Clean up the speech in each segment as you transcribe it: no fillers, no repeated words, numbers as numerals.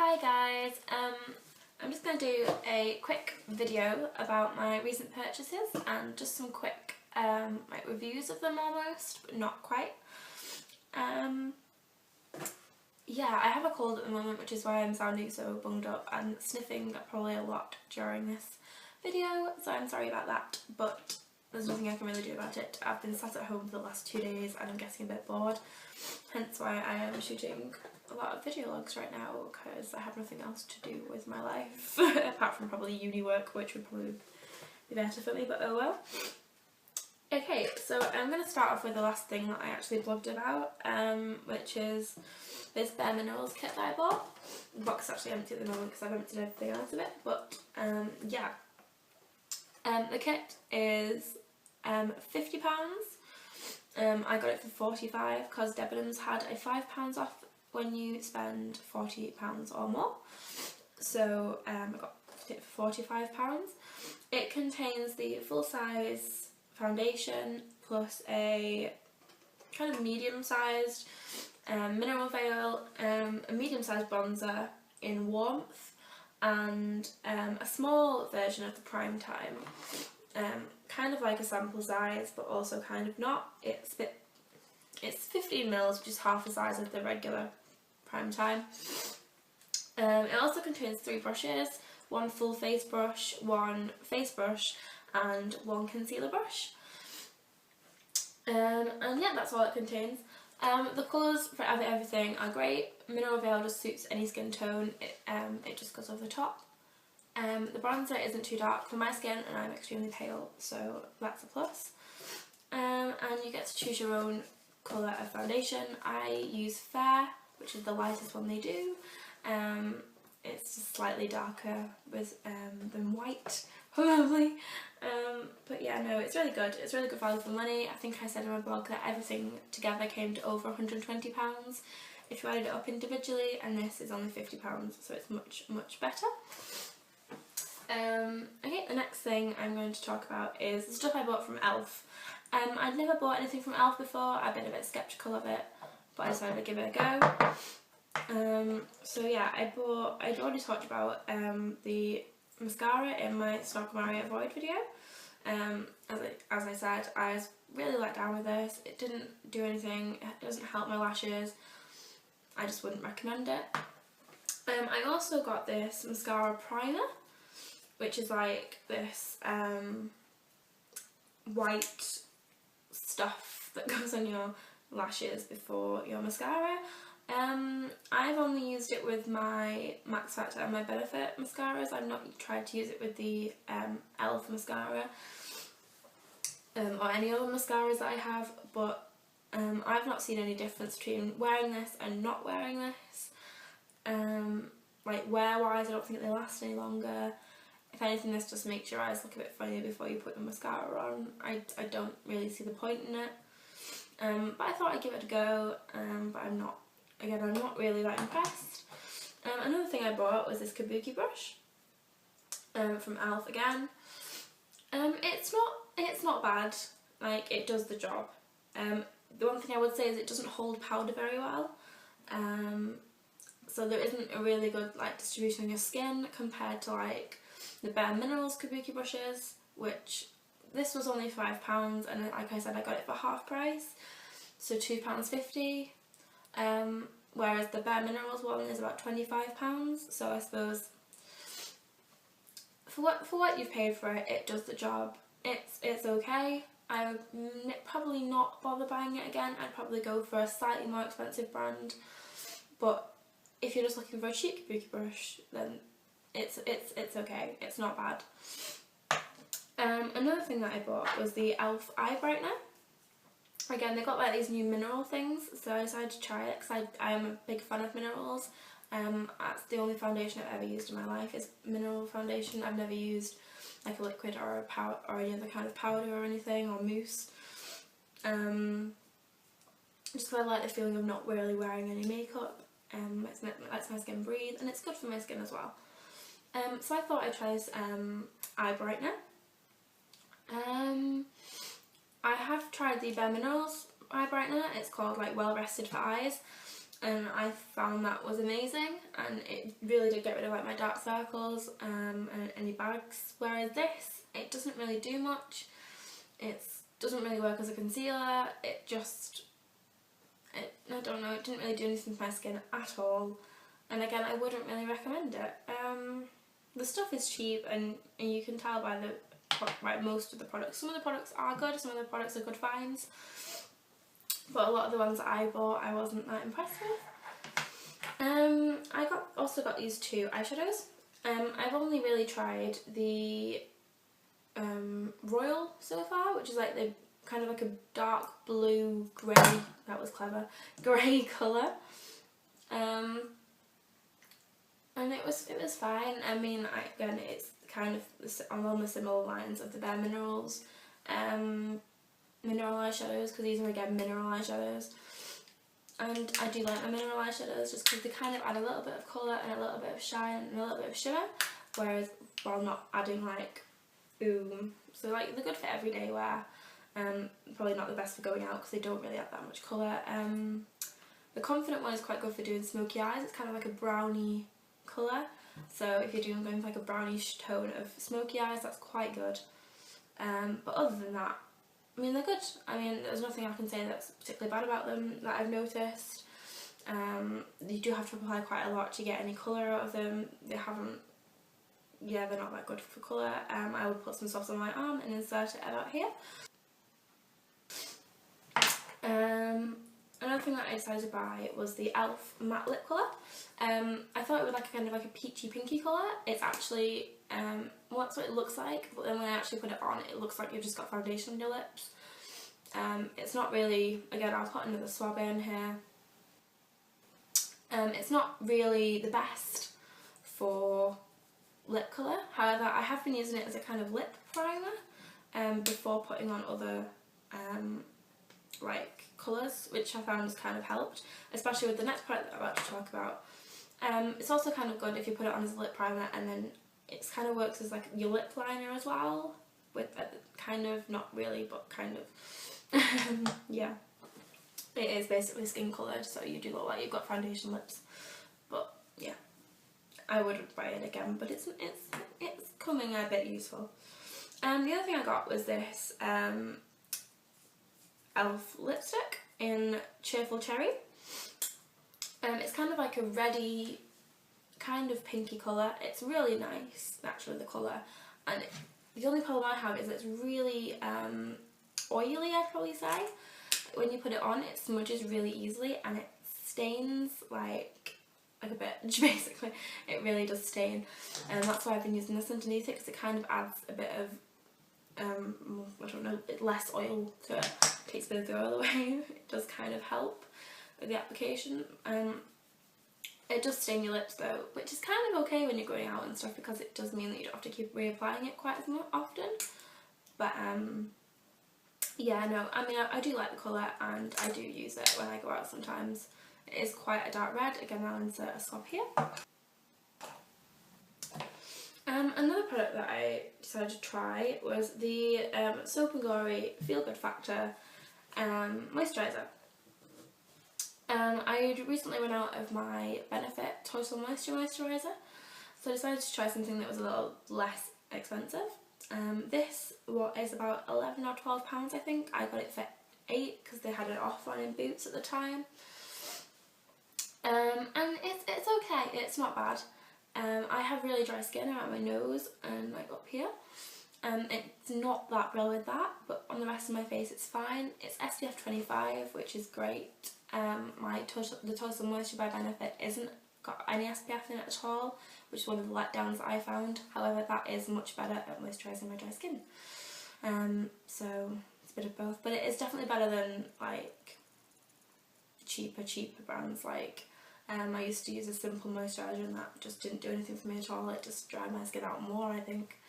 Hi guys, I'm just going to do a quick video about my recent purchases and just some quick like reviews of them almost, but not quite. Yeah, I have a cold at the moment, which is why I'm sounding so bunged up and sniffing probably a lot during this video, so I'm sorry about that, but there's nothing I can really do about it. I've been sat at home for the last 2 days and I'm getting a bit bored, hence why I am shooting a lot of video logs right now, because I have nothing else to do with my life apart from probably uni work, which would probably be better for me, but oh well. Okay, so I'm going to start off with the last thing that I actually blogged about, which is this Bare Minerals kit that I bought. The box is actually empty at the moment because I've emptied everything else of it, but yeah. The kit is £50. I got it for £45 because Debenhams had a £5 off when you spend £40 or more. So I got it for £45. It contains the full size foundation plus a kind of medium sized mineral veil, a medium sized bronzer in warmth, and a small version of the Prime Time, kind of like a sample size but also kind of not. It's 15ml, which is half the size of the regular Prime Time. It also contains 3 brushes, 1 full face brush, 1 face brush and 1 concealer brush. And yeah, that's all it contains. The colours for everything are great. Mineral Veil just suits any skin tone, it just goes over the top. The bronzer isn't too dark for my skin and I'm extremely pale, so that's a plus. And you get to choose your own colour of foundation. I use Fair, which is the lightest one they do. It's just slightly darker than white, probably. But yeah, no, it's really good. It's really good value for money. I think I said in my blog that everything together came to over £120 if you added it up individually, and this is only £50, so it's much better. Okay, the next thing I'm going to talk about is the stuff I bought from e.l.f. I'd never bought anything from e.l.f. before. I've been a bit sceptical of it, but I decided to give it a go. So yeah, I'd already talked about the mascara in my Stop Mario Avoid video. As I said, I was really let down with this. It didn't do anything, it doesn't help my lashes. I just wouldn't recommend it. I also got this mascara primer, which is like this white stuff that goes on your lashes before your mascara. I've only used it with my Max Factor and my Benefit mascaras. I've not tried to use it with the e.l.f. mascara or any other mascaras that I have, but I've not seen any difference between wearing this and not wearing this. Like wear wise, I don't think they last any longer. If anything, this just makes your eyes look a bit funny before you put the mascara on. I don't really see the point in it. But I thought I'd give it a go, but I'm not really that impressed. Another thing I bought was this kabuki brush from e.l.f. again. It's not bad, like it does the job. The one thing I would say is it doesn't hold powder very well, so there isn't a really good like distribution on your skin compared to like the Bare Minerals kabuki brushes, which this was only £5, and like I said, I got it for half price, so £2.50. Whereas the Bare Minerals one is about £25, so I suppose for what you've paid for it, it does the job. It's okay. I would probably not bother buying it again. I'd probably go for a slightly more expensive brand, but if you're just looking for a cheap kabuki brush, then it's okay. It's not bad. Another thing that I bought was the e.l.f. eye brightener. Again, they got like these new mineral things, so I decided to try it because I am a big fan of minerals. That's the only foundation I've ever used in my life is mineral foundation. I've never used like a liquid or a powder or any other kind of powder or anything, or mousse. Just because I like the feeling of not really wearing any makeup. It lets my skin breathe, and it's good for my skin as well. So I thought I'd try this eye brightener. I have tried the Bare Minerals eye brightener. It's called like Well Rested for Eyes. and I found that was amazing, and it really did get rid of like my dark circles and any bags, whereas this, it doesn't really do much. It doesn't really work as a concealer. I don't know, it didn't really do anything to my skin at all, and again I wouldn't really recommend it. The stuff is cheap, and you can tell by most of the products. Some of the products are good, some of the products are good finds, but a lot of the ones that I bought I wasn't that impressed with. I also got these two eyeshadows. I've only really tried the Royal so far, which is like the kind of like a dark blue grey, that was clever, grey colour. And it was fine. I mean, again, it's kind of along the similar lines of the Bare Minerals mineral eyeshadows, because these are again mineral eyeshadows. And I do like my mineral eyeshadows just because they kind of add a little bit of colour and a little bit of shine and a little bit of shimmer, whereas while not adding like boom. So like they're good for everyday wear. Probably not the best for going out because they don't really add that much colour. The Confident one is quite good for doing smoky eyes. It's kind of like a brownie colour, so if you're going for like a brownish tone of smoky eyes, that's quite good. But other than that, I mean, they're good. I mean, there's nothing I can say that's particularly bad about them that I've noticed. You do have to apply quite a lot to get any colour out of them. They're not that good for colour. I would put some sauce on my arm and insert it about here. Another thing that I decided to buy was the e.l.f. matte lip colour. I thought it would like kind of like a peachy pinky colour. It's actually, well, that's what it looks like, but then when I actually put it on, it looks like you've just got foundation on your lips. It's not really, again, I'll put another swab in here. It's not really the best for lip colour, however I have been using it as a kind of lip primer before putting on other like colours, which I found has kind of helped, especially with the next product that I'm about to talk about. It's also kind of good if you put it on as a lip primer and then it kind of works as like your lip liner as well, with kind of, not really, but kind of. Yeah, it is basically skin coloured, so you do look like you've got foundation lips, but yeah, I wouldn't buy it again, but it's coming a bit useful. The other thing I got was this e.l.f. lipstick in Cheerful Cherry. It's kind of like a reddy, kind of pinky colour. It's really nice, actually, the colour, and the only problem I have is it's really oily, I'd probably say. When you put it on, it smudges really easily and it stains like a bitch, basically. It really does stain, and that's why I've been using this underneath it, because it kind of adds a bit of I don't know, less oil to it. Takes a bit of the oil away. It does kind of help with the application. It does stain your lips though, which is kind of okay when you're going out and stuff, because it does mean that you don't have to keep reapplying it quite as often. But yeah, no, I mean, I do like the colour and I do use it when I go out sometimes. It is quite a dark red. Again, I'll insert a swab here. Another product that I decided to try was the Soap & Glory Feel Good Factor moisturiser. I recently run out of my Benefit Total Moisture moisturiser, so I decided to try something that was a little less expensive. This is about £11 or £12, I think. I got it for £8 because they had it off on in Boots at the time. And it's okay, it's not bad. I have really dry skin around my nose and like up here. It's not that real with that, but on the rest of my face it's fine. It's SPF 25, which is great. The Total Moisture by Benefit isn't got any SPF in it at all, which is one of the letdowns that I found. However, that is much better at moisturising my dry skin. So it's a bit of both, but it is definitely better than like cheaper brands. Like I used to use a Simple moisturiser and that just didn't do anything for me at all. It just dried my skin out more, I think.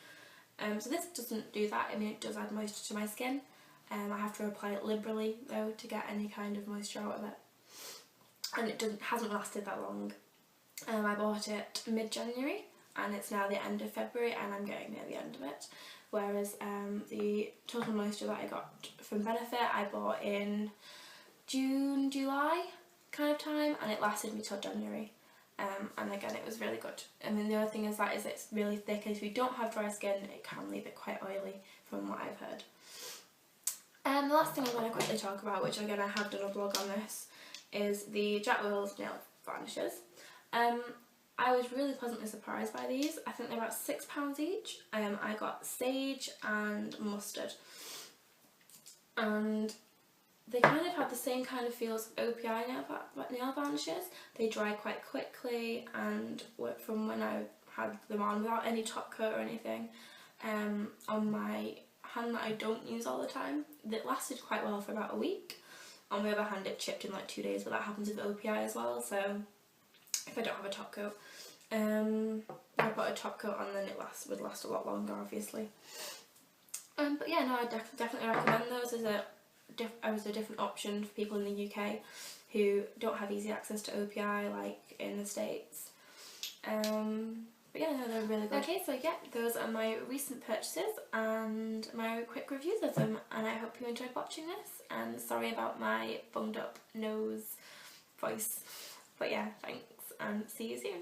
So this doesn't do that. I mean, it does add moisture to my skin. I have to apply it liberally though to get any kind of moisture out of it, and it hasn't lasted that long. I bought it mid-January and it's now the end of February and I'm getting near the end of it. Whereas the Total Moisture that I got from Benefit I bought in June, July, kind of time, and it lasted me till January. And again, it was really good. And then the other thing is that it's really thick, and if you don't have dry skin, it can leave it quite oily from what I've heard. The last thing I'm going to quickly talk about, which again I have done a blog on this, is the Jack Wills nail varnishes. I was really pleasantly surprised by these. I think they're about £6 each. I got sage and mustard, and they kind of have the same kind of feel as OPI nail varnishes. They dry quite quickly, and from when I had them on without any top coat or anything, on my hand that I don't use all the time, that lasted quite well for about a week. On the other hand, it chipped in like 2 days, but that happens with OPI as well, so if I don't have a top coat, I put a top coat on, then it would last a lot longer, obviously. But yeah, no, I definitely recommend those as a different option for people in the UK who don't have easy access to OPI like in the States. But yeah, no, they're really good. Okay, so yeah, those are my recent purchases and my quick reviews of them, and I hope you enjoyed watching this, and sorry about my bunged up nose voice. But yeah, thanks, and see you soon.